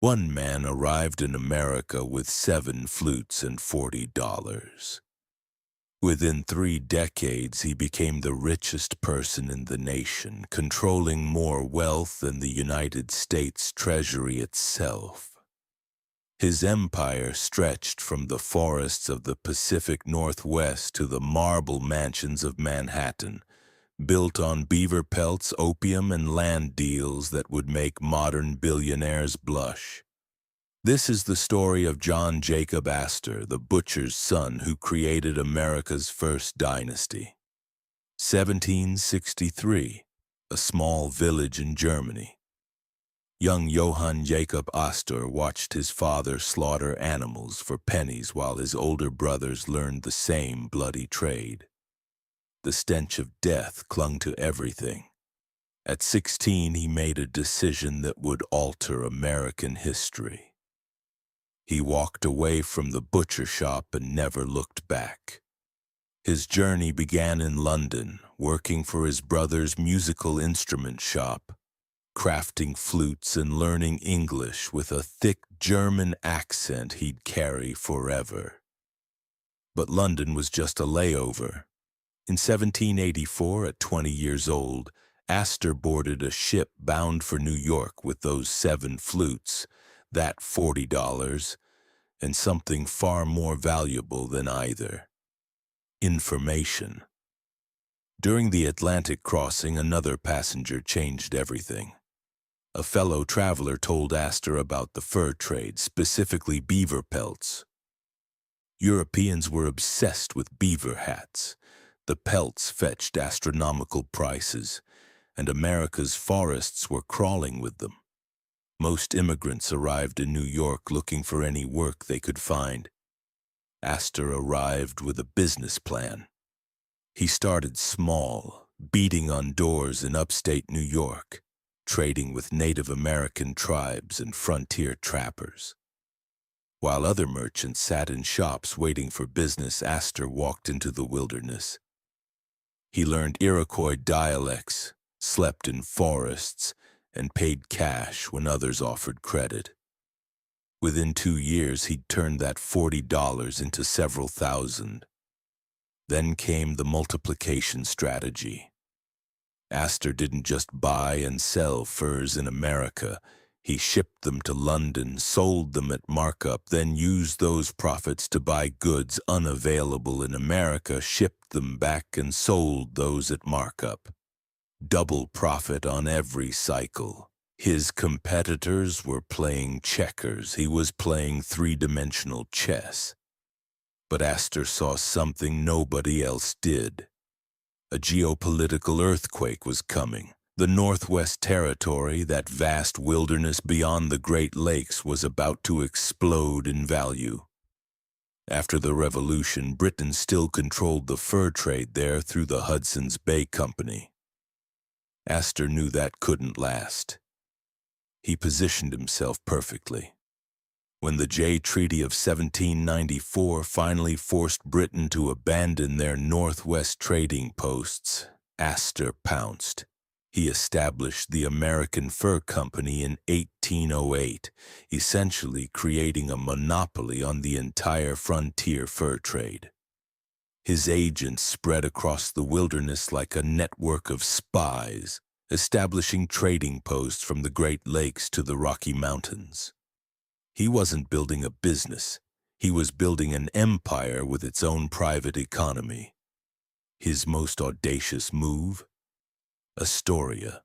One man arrived in America with 7 flutes and $40. Within 3 decades, he became the richest person in the nation, controlling more wealth than the United States Treasury itself. His empire stretched from the forests of the Pacific Northwest to the marble mansions of Manhattan, built on beaver pelts, opium, and land deals that would make modern billionaires blush. This is the story of John Jacob Astor, the butcher's son who created America's first dynasty. 1763, a small village in Germany. Young Johann Jacob Astor watched his father slaughter animals for pennies while his older brothers learned the same bloody trade. The stench of death clung to everything. At 16, he made a decision that would alter American history. He walked away from the butcher shop and never looked back. His journey began in London, working for his brother's musical instrument shop, crafting flutes and learning English with a thick German accent he'd carry forever. But London was just a layover. In 1784, at 20 years old, Astor boarded a ship bound for New York with those 7 flutes, that $40, and something far more valuable than either: information. During the Atlantic crossing, another passenger changed everything. A fellow traveler told Astor about the fur trade, specifically beaver pelts. Europeans were obsessed with beaver hats. The pelts fetched astronomical prices, and America's forests were crawling with them. Most immigrants arrived in New York looking for any work they could find. Astor arrived with a business plan. He started small, beating on doors in upstate New York, trading with Native American tribes and frontier trappers. While other merchants sat in shops waiting for business, Astor walked into the wilderness. He learned Iroquois dialects, slept in forests, and paid cash when others offered credit. Within 2 years, he'd turned that $40 into several thousand. Then came the multiplication strategy. Astor didn't just buy and sell furs in America. He shipped them to London, sold them at markup, then used those profits to buy goods unavailable in America, shipped them back, and sold those at markup. Double profit on every cycle. His competitors were playing checkers. He was playing three-dimensional chess. But Astor saw something nobody else did. A geopolitical earthquake was coming. The Northwest Territory, that vast wilderness beyond the Great Lakes, was about to explode in value. After the Revolution, Britain still controlled the fur trade there through the Hudson's Bay Company. Astor knew that couldn't last. He positioned himself perfectly. When the Jay Treaty of 1794 finally forced Britain to abandon their Northwest trading posts, Astor pounced. He established the American Fur Company in 1808, essentially creating a monopoly on the entire frontier fur trade. His agents spread across the wilderness like a network of spies, establishing trading posts from the Great Lakes to the Rocky Mountains. He wasn't building a business. He was building an empire with its own private economy. His most audacious move? Astoria.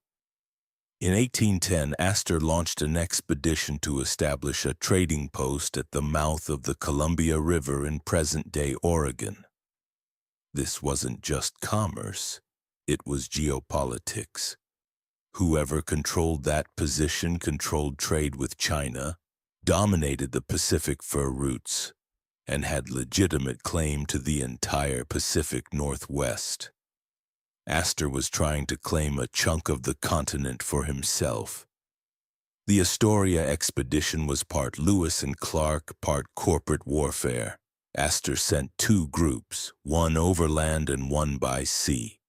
In 1810, Astor launched an expedition to establish a trading post at the mouth of the Columbia River in present-day Oregon. This wasn't just commerce. It was geopolitics. Whoever controlled that position controlled trade with China, dominated the Pacific fur routes, and had legitimate claim to the entire Pacific Northwest. Astor was trying to claim a chunk of the continent for himself. The Astoria expedition was part Lewis and Clark, part corporate warfare. Astor sent 2 groups, one overland and one by sea,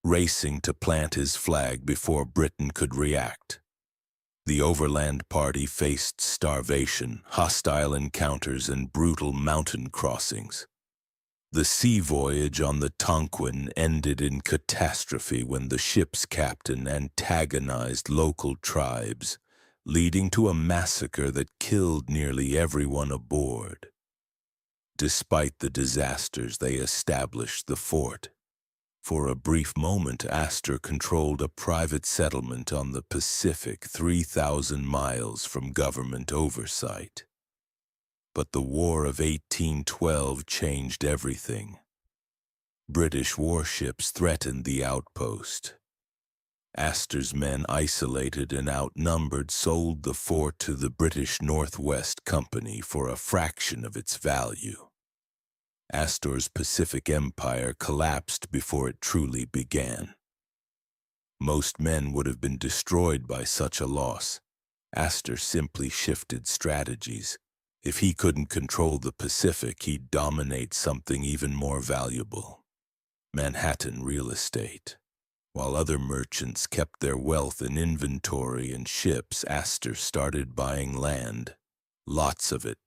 racing to plant his flag before Britain could react. The overland party faced starvation, hostile encounters, and brutal mountain crossings. The sea voyage on the Tonquin ended in catastrophe when the ship's captain antagonized local tribes, leading to a massacre that killed nearly everyone aboard. Despite the disasters, they established the fort. For a brief moment, Astor controlled a private settlement on the Pacific 3,000 miles from government oversight. But the War of 1812 changed everything. British warships threatened the outpost. Astor's men, isolated and outnumbered, sold the fort to the British Northwest Company for a fraction of its value. Astor's Pacific Empire collapsed before it truly began. Most men would have been destroyed by such a loss. Astor simply shifted strategies. If he couldn't control the Pacific, he'd dominate something even more valuable: Manhattan real estate. While other merchants kept their wealth in inventory and ships, Astor started buying land. Lots of it.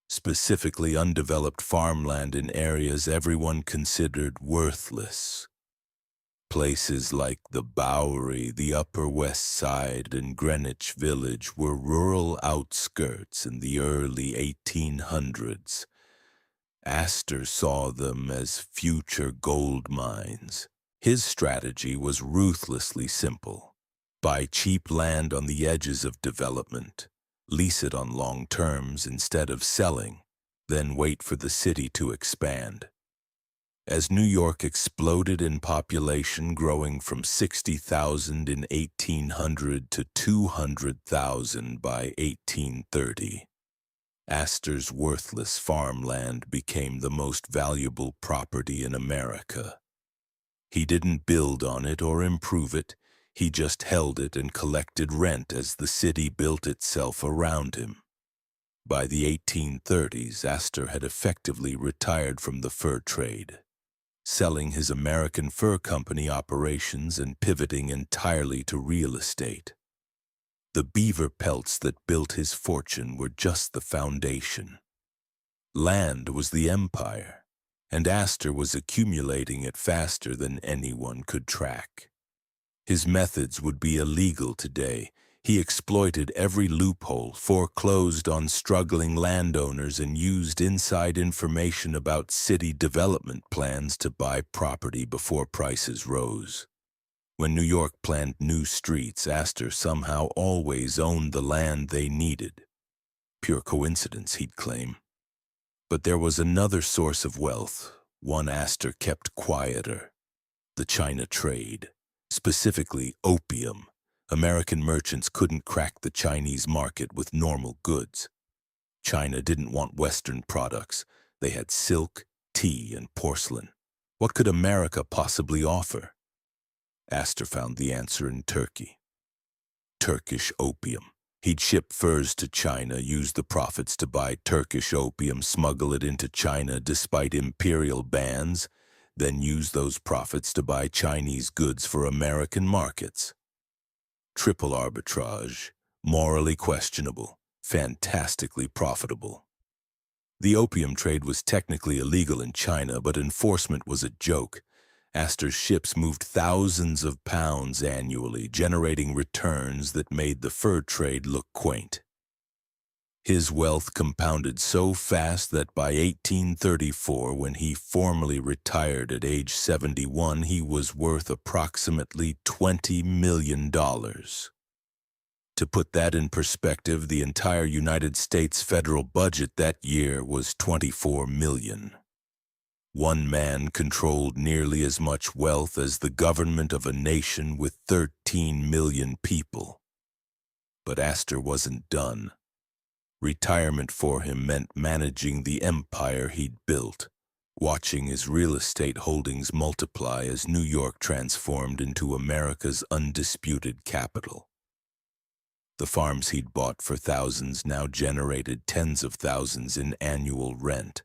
Specifically undeveloped farmland in areas everyone considered worthless. Places like the Bowery, the Upper West Side, and Greenwich Village were rural outskirts in the early 1800s. Astor saw them as future gold mines. His strategy was ruthlessly simple: buy cheap land on the edges of development, lease it on long terms instead of selling, then wait for the city to expand. As New York exploded in population, growing from 60,000 in 1800 to 200,000 by 1830, Astor's worthless farmland became the most valuable property in America. He didn't build on it or improve it. He just held it and collected rent as the city built itself around him. By the 1830s, Astor had effectively retired from the fur trade, selling his American Fur Company operations and pivoting entirely to real estate. The beaver pelts that built his fortune were just the foundation. Land was the empire, and Astor was accumulating it faster than anyone could track. His methods would be illegal today. He exploited every loophole, foreclosed on struggling landowners, and used inside information about city development plans to buy property before prices rose. When New York planned new streets, Astor somehow always owned the land they needed. Pure coincidence, he'd claim. But there was another source of wealth, one Astor kept quieter: the China trade. Specifically, opium. American merchants couldn't crack the Chinese market with normal goods. China didn't want Western products. They had silk, tea, and porcelain. What could America possibly offer? Astor found the answer in Turkey. Turkish opium. He'd ship furs to China, use the profits to buy Turkish opium, smuggle it into China despite imperial bans, then use those profits to buy Chinese goods for American markets. Triple arbitrage, morally questionable, fantastically profitable. The opium trade was technically illegal in China, but enforcement was a joke. Astor's ships moved thousands of pounds annually, generating returns that made the fur trade look quaint. His wealth compounded so fast that by 1834, when he formally retired at age 71, he was worth approximately $20 million. To put that in perspective, the entire United States federal budget that year was $24 million. One man controlled nearly as much wealth as the government of a nation with 13 million people. But Astor wasn't done. Retirement for him meant managing the empire he'd built, watching his real estate holdings multiply as New York transformed into America's undisputed capital. The farms he'd bought for thousands now generated tens of thousands in annual rent.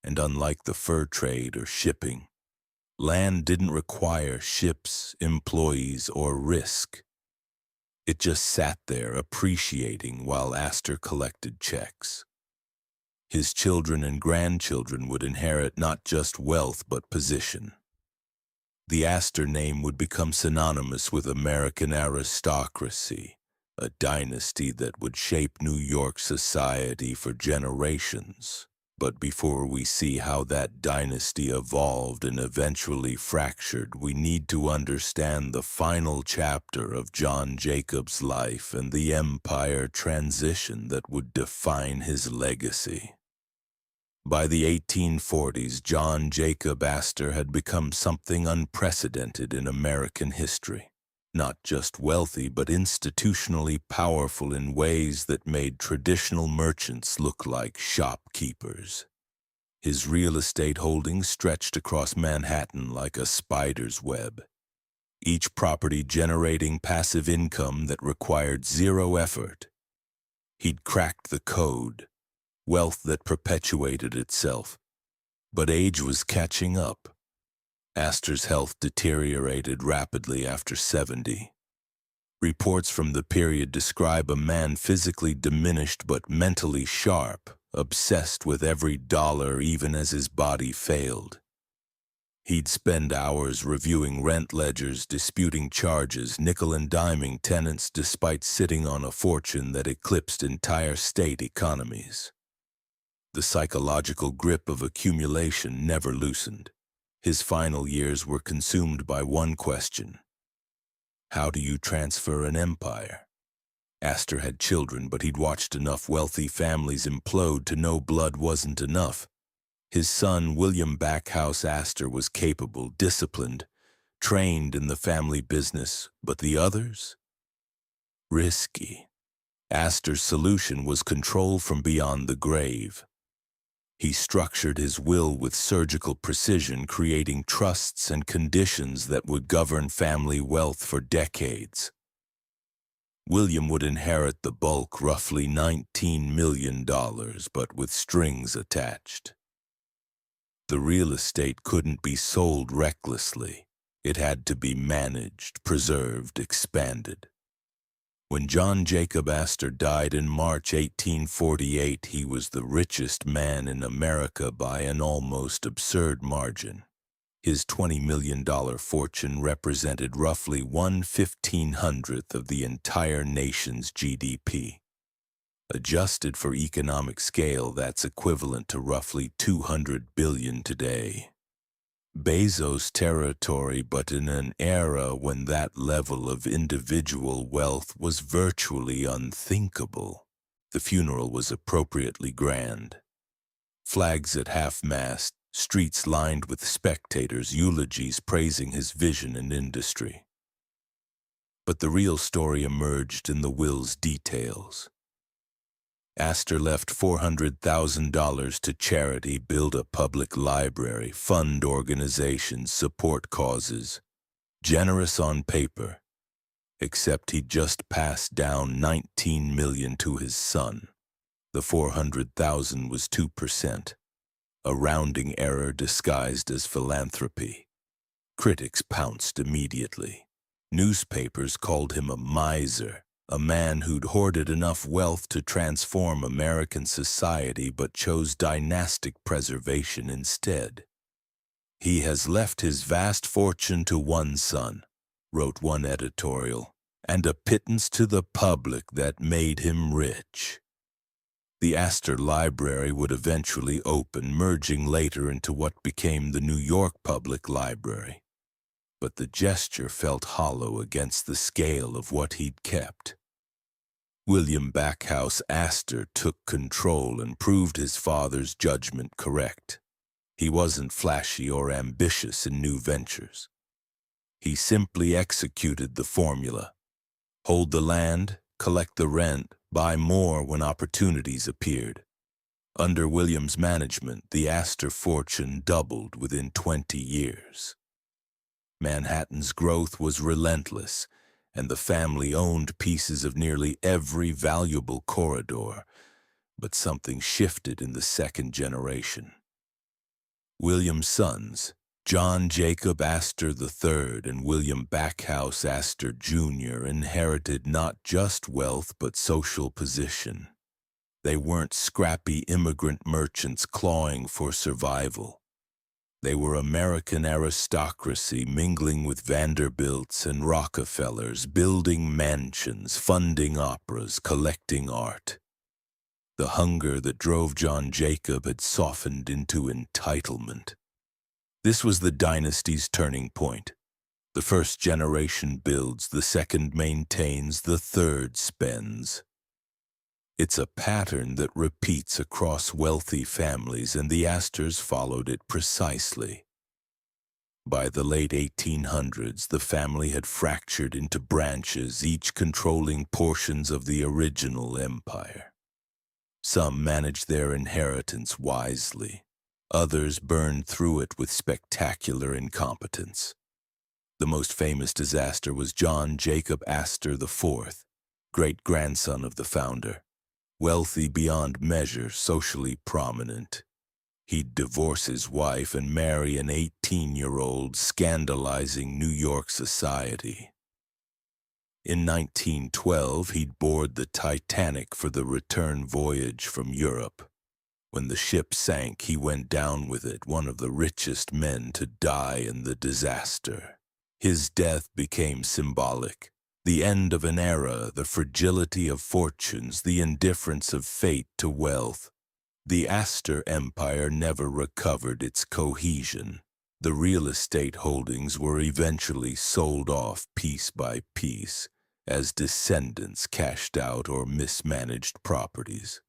And unlike the fur trade or shipping, land didn't require ships, employees, or risk. It just sat there appreciating while Astor collected checks. His children and grandchildren would inherit not just wealth but position. The Astor name would become synonymous with American aristocracy, a dynasty that would shape New York society for generations. But before we see how that dynasty evolved and eventually fractured, we need to understand the final chapter of John Jacob's life and the empire transition that would define his legacy. By the 1840s, John Jacob Astor had become something unprecedented in American history. Not just wealthy, but institutionally powerful in ways that made traditional merchants look like shopkeepers. His real estate holdings stretched across Manhattan like a spider's web, each property generating passive income that required zero effort. He'd cracked the code, wealth that perpetuated itself. But age was catching up. Astor's health deteriorated rapidly after 70. Reports from the period describe a man physically diminished but mentally sharp, obsessed with every dollar even as his body failed. He'd spend hours reviewing rent ledgers, disputing charges, nickel-and-diming tenants despite sitting on a fortune that eclipsed entire state economies. The psychological grip of accumulation never loosened. His final years were consumed by one question: how do you transfer an empire? Astor had children, but he'd watched enough wealthy families implode to know blood wasn't enough. His son, William Backhouse Astor, was capable, disciplined, trained in the family business, but the others? Risky. Astor's solution was control from beyond the grave. He structured his will with surgical precision, creating trusts and conditions that would govern family wealth for decades. William would inherit the bulk, roughly $19 million, but with strings attached. The real estate couldn't be sold recklessly. It had to be managed, preserved, expanded. When John Jacob Astor died in March 1848, he was the richest man in America by an almost absurd margin. His $20 million fortune represented roughly 1/1500th of the entire nation's GDP. Adjusted for economic scale, that's equivalent to roughly $200 billion today. Bezos territory, but in an era when that level of individual wealth was virtually unthinkable. The funeral was appropriately grand. Flags at half-mast, streets lined with spectators, eulogies praising his vision and industry. But the real story emerged in the will's details. Astor left $400,000 to charity, build a public library, fund organizations, support causes. Generous on paper, except he just passed down $19 million to his son. The $400,000 was 2%, a rounding error disguised as philanthropy. Critics pounced immediately. Newspapers called him a miser, a man who'd hoarded enough wealth to transform American society but chose dynastic preservation instead. "He has left his vast fortune to one son," wrote one editorial, "and a pittance to the public that made him rich." The Astor Library would eventually open, merging later into what became the New York Public Library. But the gesture felt hollow against the scale of what he'd kept. William Backhouse Astor took control and proved his father's judgment correct. He wasn't flashy or ambitious in new ventures. He simply executed the formula: hold the land, collect the rent, buy more when opportunities appeared. Under William's management, the Astor fortune doubled within 20 years. Manhattan's growth was relentless, and the family owned pieces of nearly every valuable corridor. But something shifted in the second generation. William's sons, John Jacob Astor III and William Backhouse Astor Jr. inherited not just wealth but social position. They weren't scrappy immigrant merchants clawing for survival. They were American aristocracy mingling with Vanderbilts and Rockefellers, building mansions, funding operas, collecting art. The hunger that drove John Jacob had softened into entitlement. This was the dynasty's turning point. The first generation builds, the second maintains, the third spends. It's a pattern that repeats across wealthy families, and the Astors followed it precisely. By the late 1800s, the family had fractured into branches, each controlling portions of the original empire. Some managed their inheritance wisely. Others burned through it with spectacular incompetence. The most famous disaster was John Jacob Astor IV, great-grandson of the founder. Wealthy beyond measure, socially prominent. He'd divorce his wife and marry an 18-year-old, scandalizing New York society. In 1912, he'd board the Titanic for the return voyage from Europe. When the ship sank, he went down with it, one of the richest men to die in the disaster. His death became symbolic. The end of an era, the fragility of fortunes, the indifference of fate to wealth. The Astor Empire never recovered its cohesion. The real estate holdings were eventually sold off piece by piece as descendants cashed out or mismanaged properties.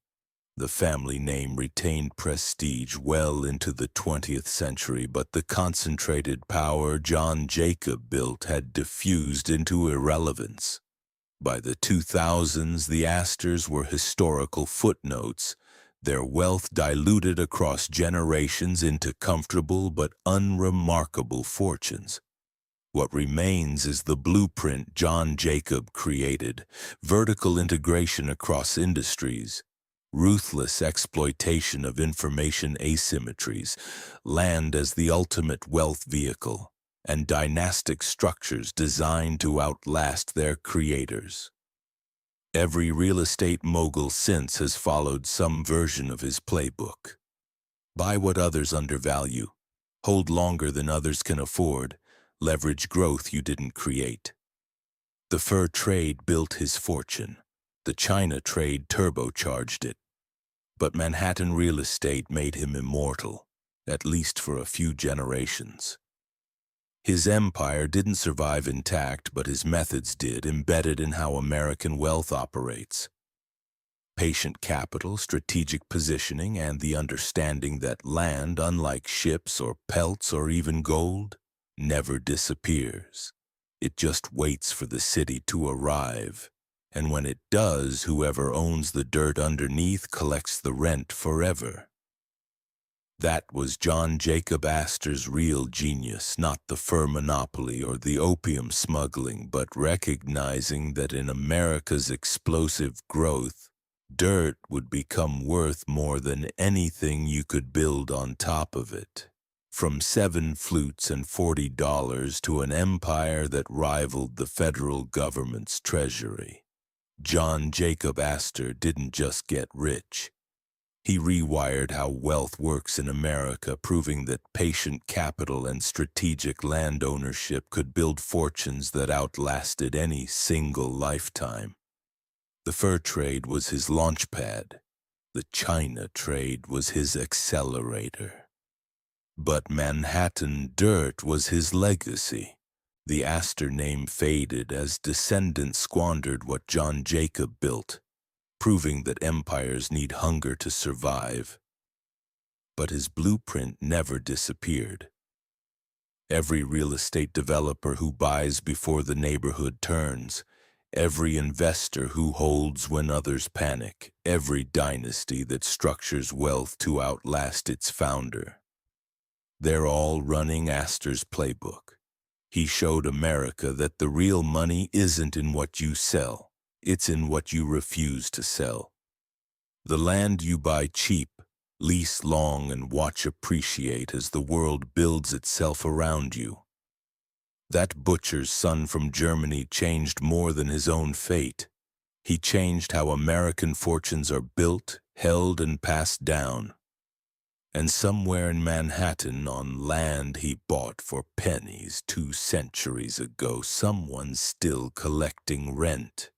The family name retained prestige well into the 20th century, but the concentrated power John Jacob built had diffused into irrelevance. By the 2000s, the Astors were historical footnotes, their wealth diluted across generations into comfortable but unremarkable fortunes. What remains is the blueprint John Jacob created: vertical integration across industries, ruthless exploitation of information asymmetries, land as the ultimate wealth vehicle, and dynastic structures designed to outlast their creators. Every real estate mogul since has followed some version of his playbook. Buy what others undervalue, hold longer than others can afford, leverage growth you didn't create. The fur trade built his fortune. The China trade turbocharged it. But Manhattan real estate made him immortal, at least for a few generations. His empire didn't survive intact, but his methods did, embedded in how American wealth operates. Patient capital, strategic positioning, and the understanding that land, unlike ships or pelts or even gold, never disappears. It just waits for the city to arrive. And when it does, whoever owns the dirt underneath collects the rent forever. That was John Jacob Astor's real genius, not the fur monopoly or the opium smuggling, but recognizing that in America's explosive growth, dirt would become worth more than anything you could build on top of it. From 7 flutes and $40 to an empire that rivaled the federal government's treasury. John Jacob Astor didn't just get rich. He rewired how wealth works in America, proving that patient capital and strategic land ownership could build fortunes that outlasted any single lifetime. The fur trade was his launchpad. The China trade was his accelerator. But Manhattan dirt was his legacy. The Astor name faded as descendants squandered what John Jacob built, proving that empires need hunger to survive. But his blueprint never disappeared. Every real estate developer who buys before the neighborhood turns, every investor who holds when others panic, every dynasty that structures wealth to outlast its founder. They're all running Astor's playbook. He showed America that the real money isn't in what you sell, it's in what you refuse to sell. The land you buy cheap, Lease long and watch appreciate as the world builds itself around you. That butcher's son from Germany changed more than his own fate. He changed how American fortunes are built, held, and passed down. And somewhere in Manhattan, on land he bought for pennies 2 centuries ago, someone's still collecting rent.